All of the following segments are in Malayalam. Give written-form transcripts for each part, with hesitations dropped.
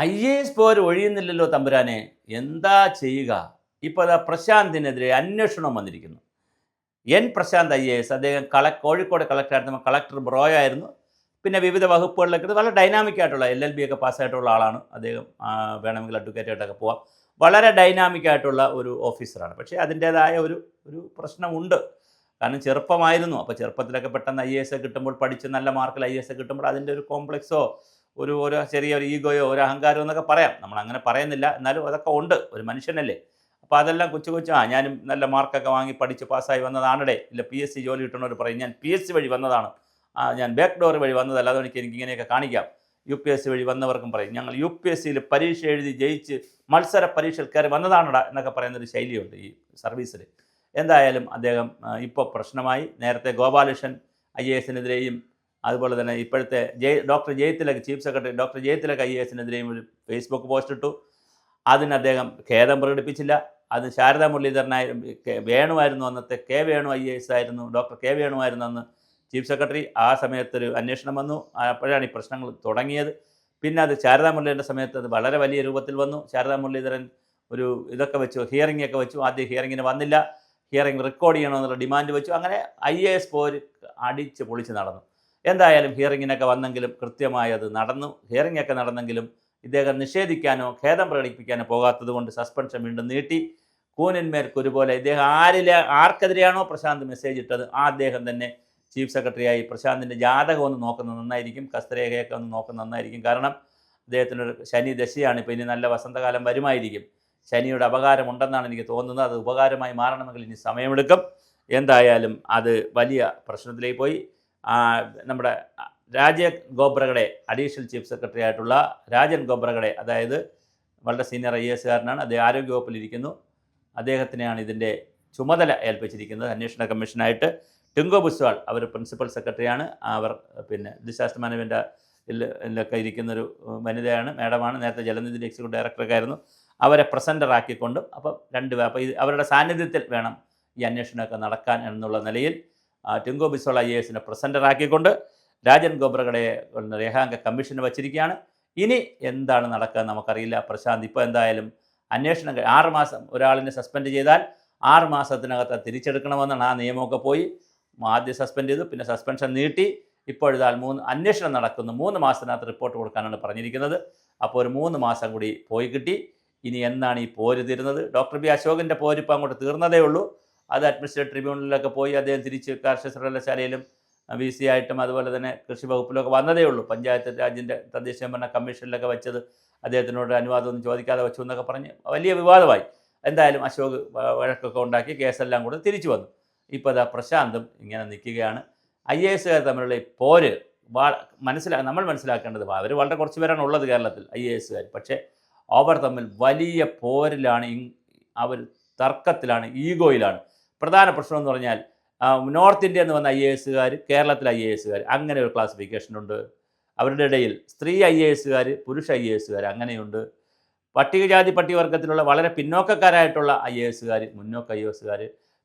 IAS പോര് ഒഴിയുന്നില്ലല്ലോ തമ്പുരാനെ, എന്താ ചെയ്യുക? ഇപ്പോൾ അതാ പ്രശാന്തിനെതിരെ അന്വേഷണം വന്നിരിക്കുന്നു. പ്രശാന്ത് IAS, അദ്ദേഹം കോഴിക്കോട് കളക്ടറായിരുന്നു, കളക്ടർ ബ്രോയായിരുന്നു. പിന്നെ വിവിധ വകുപ്പുകളിലൊക്കെ വളരെ ഡൈനാമിക് ആയിട്ടുള്ള LLB ഒക്കെ പാസ്സായിട്ടുള്ള ആളാണ് അദ്ദേഹം. വേണമെങ്കിൽ അഡ്വക്കേറ്റായിട്ടൊക്കെ പോവാം. വളരെ ഡൈനാമിക് ആയിട്ടുള്ള ഒരു ഓഫീസറാണ്. പക്ഷേ അതിൻ്റേതായ ഒരു ഒരു പ്രശ്നമുണ്ട്. കാരണം ചെറുപ്പമായിരുന്നു. അപ്പോൾ ചെറുപ്പത്തിലൊക്കെ പെട്ടെന്ന് IAS കിട്ടുമ്പോൾ, പഠിച്ച് നല്ല മാർക്കിൽ IAS കിട്ടുമ്പോൾ അതിൻ്റെ ഒരു കോംപ്ലക്സോ ഒരു ചെറിയൊരു ഈഗോയോ ഒരു അഹങ്കാരമോ എന്നൊക്കെ പറയാം. നമ്മളങ്ങനെ പറയുന്നില്ല, എന്നാലും അതൊക്കെ ഉണ്ട്, ഒരു മനുഷ്യനല്ലേ. അപ്പോൾ അതെല്ലാം കൊച്ചു ഞാനും നല്ല മാർക്കൊക്കെ വാങ്ങി പഠിച്ച് പാസ്സായി വന്നതാണിടെ. ഇല്ല PSC ജോലി കിട്ടുന്നവർ പറയും ഞാൻ PSC വഴി വന്നതാണ്, ഞാൻ ബാക്ക് ഡോർ വഴി വന്നതല്ല, അതുകൊണ്ട് എനിക്ക് ഇങ്ങനെയൊക്കെ കാണിക്കാം. UPSC വഴി വന്നവർക്കും പറയും ഞങ്ങൾ UPSCയിൽ പരീക്ഷ എഴുതി ജയിച്ച് മത്സര പരീക്ഷയിൽ കയറി വന്നതാണടാ എന്നൊക്കെ പറയുന്നൊരു ശൈലിയുണ്ട് ഈ സർവീസിൽ. എന്തായാലും അദ്ദേഹം ഇപ്പോൾ പ്രശ്നമായി. നേരത്തെ ഗോപാലകൃഷ്ണൻ IASനെതിരെയും അതുപോലെ തന്നെ ഇപ്പോഴത്തെ doctor Jayathilak, chief secretary doctor Jayathilak IASനെതിരെയും ഒരു ഫേസ്ബുക്ക് പോസ്റ്റ് ഇട്ടു. അതിന് അദ്ദേഹം ഖേദം പ്രകടിപ്പിച്ചില്ല. അത് ശാരദാ വേണുവായിരുന്നു, അന്നത്തെ വേണു IAS ആയിരുന്നു, ഡോക്ടർ വേണുവായിരുന്നു അന്ന് ചീഫ് സെക്രട്ടറി. ആ സമയത്തൊരു അന്വേഷണം വന്നു. അപ്പോഴാണ് ഈ പ്രശ്നങ്ങൾ തുടങ്ങിയത്. പിന്നെ അത് ശാരദാ മുരളീധരൻ്റെ സമയത്ത് അത് വളരെ വലിയ രൂപത്തിൽ വന്നു. ശാരദാ മുരളീധരൻ ഒരു ഇതൊക്കെ വെച്ചു, ഹിയറിംഗ് ഒക്കെ വെച്ചു. ആദ്യം ഹിയറിങ്ങിന് വന്നില്ല, ഹിയറിംഗ് റെക്കോർഡ് ചെയ്യണമെന്നുള്ള ഡിമാൻഡ് വെച്ചു. അങ്ങനെ IAS പോര് അടിച്ച് പൊളിച്ച് നടന്നു. എന്തായാലും ഹിയറിങ്ങിനൊക്കെ വന്നെങ്കിലും കൃത്യമായി അത് നടന്നു. ഹിയറിംഗ് ഒക്കെ നടന്നെങ്കിലും ഇദ്ദേഹം നിഷേധിക്കാനോ ഖേദം പ്രകടിപ്പിക്കാനോ പോകാത്തത് കൊണ്ട് സസ്പെൻഷൻ വീണ്ടും നീട്ടി. കൂനിന്മേൽ കുരുപോലെ ഇദ്ദേഹം ആർക്കെതിരെയാണോ പ്രശാന്ത് മെസ്സേജ് ഇട്ടത് ആ അദ്ദേഹം തന്നെ ചീഫ് സെക്രട്ടറിയായി. പ്രശാന്തിൻ്റെ ജാതകം ഒന്ന് നോക്കുന്നത് നന്നായിരിക്കും, കസ്തരേഖയൊക്കെ ഒന്ന് നോക്കുന്നത് നന്നായിരിക്കും. കാരണം അദ്ദേഹത്തിനൊരു ശനി ദശയാണ്. ഇപ്പോൾ ഇനി നല്ല വസന്തകാലം വരുമായിരിക്കും. ശനിയുടെ അപകാരമുണ്ടെന്നാണ് എനിക്ക് തോന്നുന്നത്. അത് ഉപകാരമായി മാറണമെങ്കിൽ ഇനി സമയമെടുക്കും. എന്തായാലും അത് വലിയ പ്രശ്നത്തിലേക്ക് പോയി. നമ്മുടെ Rajan Khobragade, additional chief secretary ആയിട്ടുള്ള രാജൻ ഗോബ്രഗഡെ, അതായത് വളരെ സീനിയർ IASകാരനാണ്, അദ്ദേഹം ആരോഗ്യവകുപ്പിലിരിക്കുന്നു. അദ്ദേഹത്തിനെയാണ് ഇതിൻ്റെ ചുമതല ഏൽപ്പിച്ചിരിക്കുന്നത് അന്വേഷണ കമ്മീഷനായിട്ട്. ടിങ്കോ ബുസ്വാൾ അവർ പ്രിൻസിപ്പൽ സെക്രട്ടറിയാണ്. അവർ പിന്നെ ഡിസാസ്റ്റർ മാനേജ്മെൻറ്റിലൊക്കെ ഇരിക്കുന്നൊരു വനിതയാണ്, മാഡമാണ്. നേരത്തെ ജലനിധിയുടെ എക്സിക്യൂട്ടീവ് ഡയറക്ടറൊക്കെ ആയിരുന്നു. അവരെ പ്രസൻറ്ററാക്കിക്കൊണ്ടും അപ്പം അപ്പോൾ അവരുടെ സാന്നിധ്യത്തിൽ വേണം ഈ അന്വേഷണമൊക്കെ നടക്കാൻ എന്നുള്ള നിലയിൽ ടിങ്കോ ബിസോൾ IASനെ പ്രസൻറ്ററാക്കിക്കൊണ്ട് രാജൻ ഗോബ്രഗഡയെ രേഖാംഗ കമ്മീഷന് വച്ചിരിക്കുകയാണ്. ഇനി എന്താണ് നടക്കുക നമുക്കറിയില്ല. പ്രശാന്ത് ഇപ്പോൾ എന്തായാലും അന്വേഷണം 6 മാസം ഒരാളിനെ സസ്പെൻഡ് ചെയ്താൽ 6 മാസത്തിനകത്ത് തിരിച്ചെടുക്കണമെന്നാണ് ആ നിയമമൊക്കെ പോയി. ആദ്യം സസ്പെൻഡ് ചെയ്തു, പിന്നെ സസ്പെൻഷൻ നീട്ടി. ഇപ്പോഴിതാ അന്വേഷണം നടക്കുന്നു. 3 മാസത്തിനകത്ത് റിപ്പോർട്ട് കൊടുക്കാനാണ് പറഞ്ഞിരിക്കുന്നത്. അപ്പോൾ ഒരു 3 മാസം കൂടി പോയി കിട്ടി. ഇനി എന്നാണ് ഈ പോര് തീരുന്നത്? ഡോക്ടർ B അശോകിൻ്റെ പോര് ഇപ്പോൾ അങ്ങോട്ട് തീർന്നതേ ഉള്ളൂ. അത് അഡ്മിനിസ്ട്രേറ്റീവ് ട്രിബ്യൂണലിലൊക്കെ പോയി അദ്ദേഹം തിരിച്ച് കാർഷിക സർവകലാശാലയിലും VC ആയിട്ടും അതുപോലെ തന്നെ കൃഷി വകുപ്പിലൊക്കെ വന്നതേ ഉള്ളൂ. പഞ്ചായത്ത് രാജിൻ്റെ തദ്ദേശ ഭരണ കമ്മീഷനിലൊക്കെ വെച്ചത് അദ്ദേഹത്തിനോട് അനുവാദമൊന്നും ചോദിക്കാതെ വെച്ചു എന്നൊക്കെ പറഞ്ഞ് വലിയ വിവാദമായി. എന്തായാലും അശോക് വഴക്കൊക്കെ ഉണ്ടാക്കി കേസെല്ലാം കൂടെ തിരിച്ചു വന്നു. ഇപ്പോൾ അതാ പ്രശാന്തും ഇങ്ങനെ നിൽക്കുകയാണ്. IASകാർ തമ്മിലുള്ള ഈ പോര് നമ്മൾ മനസ്സിലാക്കേണ്ടത്, അവർ വളരെ കുറച്ച് പേരാണ് ഉള്ളത് കേരളത്തിൽ IASകാർ. പക്ഷേ അവർ തമ്മിൽ വലിയ പോരിലാണ്, അവർ തർക്കത്തിലാണ്, ഈഗോയിലാണ്. പ്രധാന പ്രശ്നമെന്ന് പറഞ്ഞാൽ നോർത്ത് ഇന്ത്യയിൽ നിന്ന് വന്ന IASകാർ, കേരളത്തിലെ IASകാർ, അങ്ങനെ ഒരു ക്ലാസിഫിക്കേഷനുണ്ട്. അവരുടെ ഇടയിൽ സ്ത്രീ IASകാർ, പുരുഷ IASകാർ അങ്ങനെയുണ്ട്. പട്ടികജാതി പട്ടികവർഗത്തിലുള്ള വളരെ പിന്നോക്കക്കാരായിട്ടുള്ള IASകാർ, മുന്നോക്ക IASകാർ,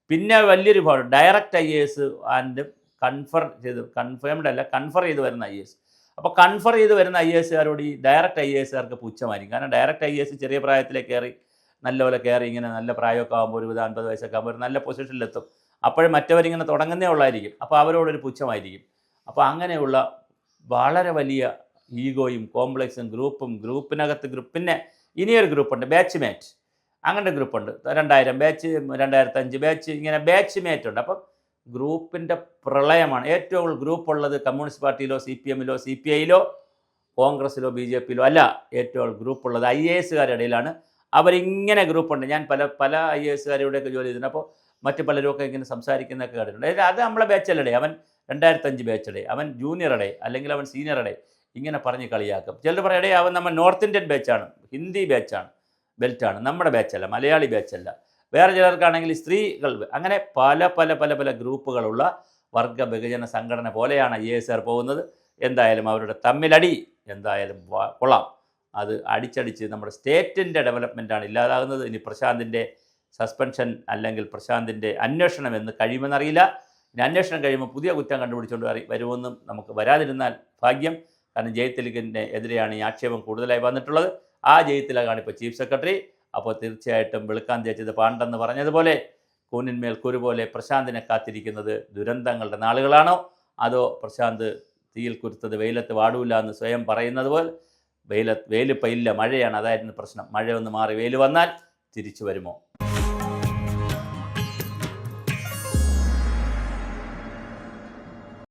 പിന്നെ വലിയൊരു ഭാഗം ഡയറക്റ്റ് IAS ആൻഡ് കൺഫർ ചെയ്ത് വരുന്ന IAS. അപ്പോൾ കൺഫർ ചെയ്ത് വരുന്ന IASകാരോട് ഈ ഡയറക്റ്റ് IASകാർക്ക് പുച്ഛമായിരിക്കും. കാരണം ഡയറക്റ്റ് IAS ചെറിയ പ്രായത്തിലേക്ക് കയറി നല്ലപോലെ കയറി ഇങ്ങനെ നല്ല പ്രായമൊക്കെ ആകുമ്പോൾ ഒരു 50 വയസ്സൊക്കെ ആകുമ്പോൾ ഒരു നല്ല പൊസിഷനിലെത്തും. അപ്പോഴും മറ്റവരിങ്ങനെ തുടങ്ങുന്നേ ഉള്ളായിരിക്കും. അപ്പോൾ അവരോടൊരു പുച്ഛമായിരിക്കും. അപ്പോൾ അങ്ങനെയുള്ള വളരെ വലിയ ഈഗോയും കോംപ്ലക്സും ഗ്രൂപ്പിനകത്ത് പിന്നെ ഇനിയൊരു ഗ്രൂപ്പുണ്ട്, ബാച്ച് മേറ്റ്. അങ്ങനെ ഗ്രൂപ്പുണ്ട്. 2000 ബാച്ച്, 2005 ബാച്ച്, ഇങ്ങനെ ബാച്ച് മേറ്റ് ഉണ്ട്. അപ്പം ഗ്രൂപ്പിൻ്റെ പ്രളയമാണ്. ഏറ്റവും കൂടുതൽ ഗ്രൂപ്പുള്ളത് കമ്മ്യൂണിസ്റ്റ് പാർട്ടിയിലോ CPMലോ CPIയിലോ കോൺഗ്രസ്സിലോ BJPയിലോ അല്ല. ഏറ്റവും ഗ്രൂപ്പുള്ളത് IASകാരുടെ ഇടയിലാണ്. അവരിങ്ങനെ ഗ്രൂപ്പുണ്ട്. ഞാൻ പല IASകാരുടെയൊക്കെ ജോലി ചെയ്തിട്ടുണ്ട്. അപ്പോൾ മറ്റു പലരുമൊക്കെ ഇങ്ങനെ സംസാരിക്കുന്നതൊക്കെ കേട്ടിട്ടുണ്ട്. അത് നമ്മളെ ബാച്ചല്ലേ, അവൻ 2005 ബാച്ചടെ, അവൻ ജൂനിയറുടെ, അല്ലെങ്കിൽ അവൻ സീനിയറുടെ, ഇങ്ങനെ പറഞ്ഞ് കളിയാക്കും. ചിലർ പറയടേ അവൻ നമ്മൾ നോർത്ത് ഇന്ത്യൻ ബാച്ചാണ്, ഹിന്ദി ബെൽറ്റാണ്, നമ്മുടെ ബാച്ചല്ല, മലയാളി ബാച്ചല്ല. വേറെ ചിലർക്കാണെങ്കിൽ സ്ത്രീകൾ, അങ്ങനെ പല ഗ്രൂപ്പുകളുള്ള വർഗ ബഹുജന സംഘടന പോലെയാണ് IASകാർ പോകുന്നത്. എന്തായാലും അവരുടെ തമ്മിലടി എന്തായാലും കൊള്ളാം. അത് അടിച്ചടിച്ച് നമ്മുടെ സ്റ്റേറ്റിൻ്റെ ഡെവലപ്മെൻറ്റാണ് ഇല്ലാതാകുന്നത്. ഇനി പ്രശാന്തിൻ്റെ സസ്പെൻഷൻ അല്ലെങ്കിൽ പ്രശാന്തിൻ്റെ അന്വേഷണം എന്ന് കഴിയുമെന്നറിയില്ല. ഇനി അന്വേഷണം കഴിയുമ്പോൾ പുതിയ കുറ്റം കണ്ടുപിടിച്ചുകൊണ്ട് വരുമെന്നും നമുക്ക് വരാതിരുന്നാൽ ഭാഗ്യം. കാരണം ജയതിലകിൻ്റെ എതിരെയാണ് ഈ ആക്ഷേപം കൂടുതലായി വന്നിട്ടുള്ളത്. ആ ജയതിലകാണ് ഇപ്പോൾ ചീഫ് സെക്രട്ടറി. അപ്പോൾ തീർച്ചയായിട്ടും വെളുക്കാൻ തേച്ചത് പാണ്ടെന്ന് പറഞ്ഞതുപോലെ കൂനിന്മേൽ കുരു പോലെ പ്രശാന്തിനെ കാത്തിരിക്കുന്നത് ദുരന്തങ്ങളുടെ നാളുകളാണോ, അതോ പ്രശാന്ത് തീയിൽ കുരുത്തത് വെയിലത്ത് വാടൂല എന്ന് സ്വയം പറയുന്നത് പോലെ വെയിലിപ്പോൾ ഇല്ല, മഴയാണ്, അതായിരുന്നു പ്രശ്നം. മഴ ഒന്ന് മാറി വെയിൽ വന്നാൽ തിരിച്ചു വരുമോ?